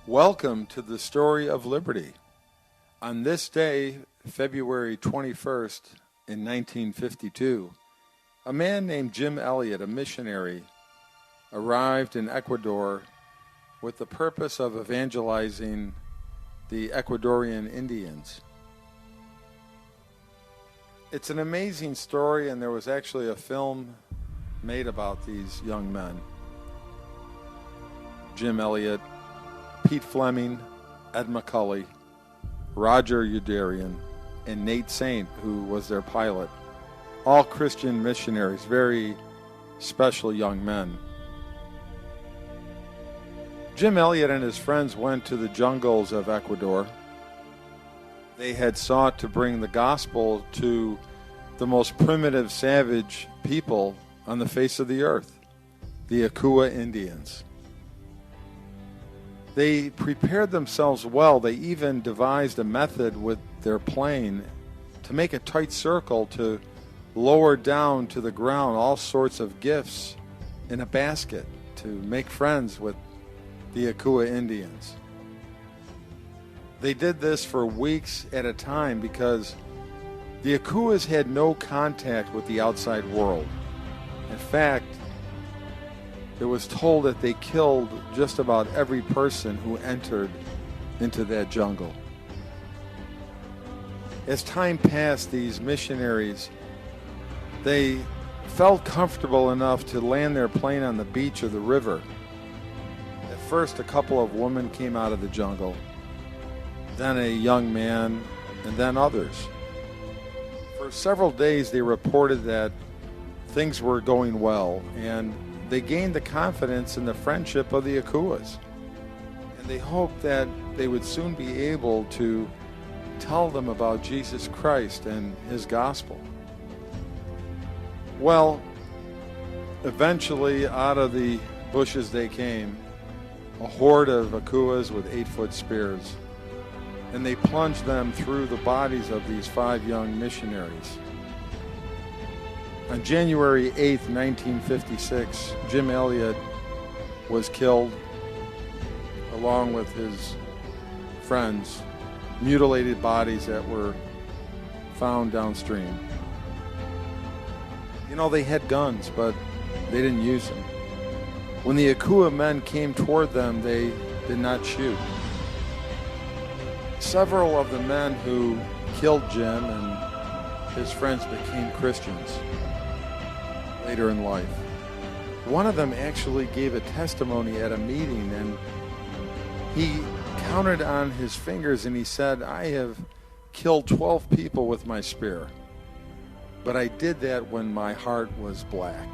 Welcome to the Story of Liberty. On this day, February 21st, in 1952, a man named Jim Elliot, a missionary, arrived in Ecuador with the purpose of evangelizing the Ecuadorian Indians. It's an amazing story, and there was actually a film made about these young men. Jim Elliot, Pete Fleming, Ed McCully, Roger Youderian, and Nate Saint, who was their pilot. All Christian missionaries, very special young men. Jim Elliot and his friends went to the jungles of Ecuador. They had sought to bring the gospel to the most primitive, savage people on the face of the earth, the Akua Indians. They prepared themselves well. They even devised a method with their plane to make a tight circle to lower down to the ground all sorts of gifts in a basket to make friends with the Akua Indians. They did this for weeks at a time because the Akuas had no contact with the outside world. In fact, it was told that they killed just about every person who entered into that jungle. As time passed, these missionaries, they felt comfortable enough to land their plane on the beach or the river. At first, a couple of women came out of the jungle, then a young man, and then others. For several days, they reported that things were going well, and they gained the confidence and the friendship of the Akuas. And they hoped that they would soon be able to tell them about Jesus Christ and his gospel. Well, eventually out of the bushes they came, a horde of Akuas with 8-foot spears, and they plunged them through the bodies of these 5 young missionaries. On January 8th, 1956, Jim Elliot was killed along with his friends, mutilated bodies that were found downstream. You know, they had guns, but they didn't use them. When the Akua men came toward them, they did not shoot. Several of the men who killed Jim and his friends became Christians later in life. One of them actually gave a testimony at a meeting, and he counted on his fingers and he said, "I have killed 12 people with my spear, but I did that when my heart was black.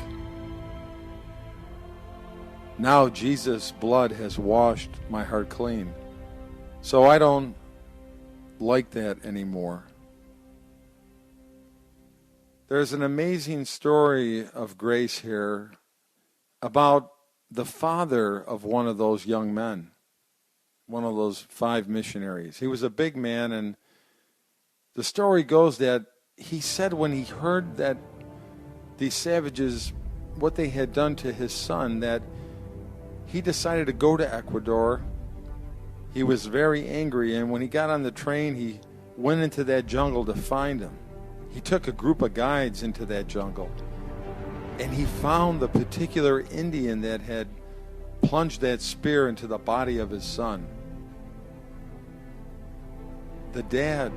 Now Jesus' blood has washed my heart clean, so I don't like that anymore." There's an amazing story of grace here about the father of one of those young men, one of those 5 missionaries. He was a big man, and the story goes that he said when he heard that these savages, what they had done to his son, that he decided to go to Ecuador. He was very angry, and when he got on the train, he went into that jungle to find him. He took a group of guides into that jungle, and he found the particular Indian that had plunged that spear into the body of his son. The dad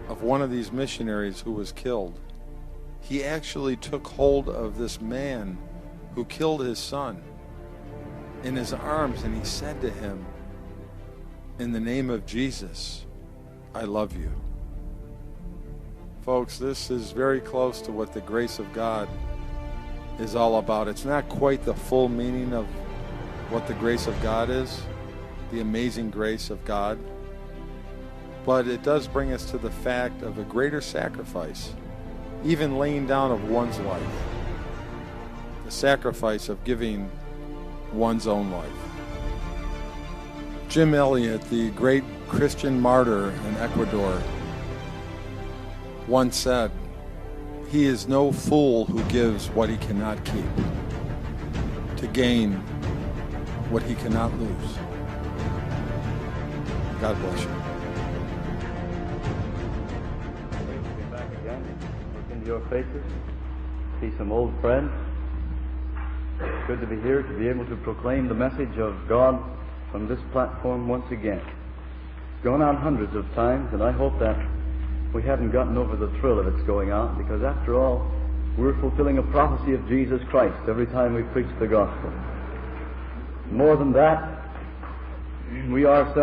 of one of these missionaries who was killed, he actually took hold of this man who killed his son in his arms, and he said to him, "In the name of Jesus, I love you." Folks, this is very close to what the grace of God is all about. It's not quite the full meaning of what the grace of God is, the amazing grace of God, but it does bring us to the fact of a greater sacrifice, even laying down of one's life, the sacrifice of giving one's own life. Jim Elliot, the great Christian martyr in Ecuador, once said, "He is no fool who gives what he cannot keep to gain what he cannot lose." God bless you. Great to be back again. Look into your faces. See some old friends. It's good to be here, to be able to proclaim the message of God from this platform once again. It's gone out hundreds of times, and I hope that we haven't gotten over the thrill of its going out, because after all, we're fulfilling a prophecy of Jesus Christ every time we preach the gospel. More than that, we ourselves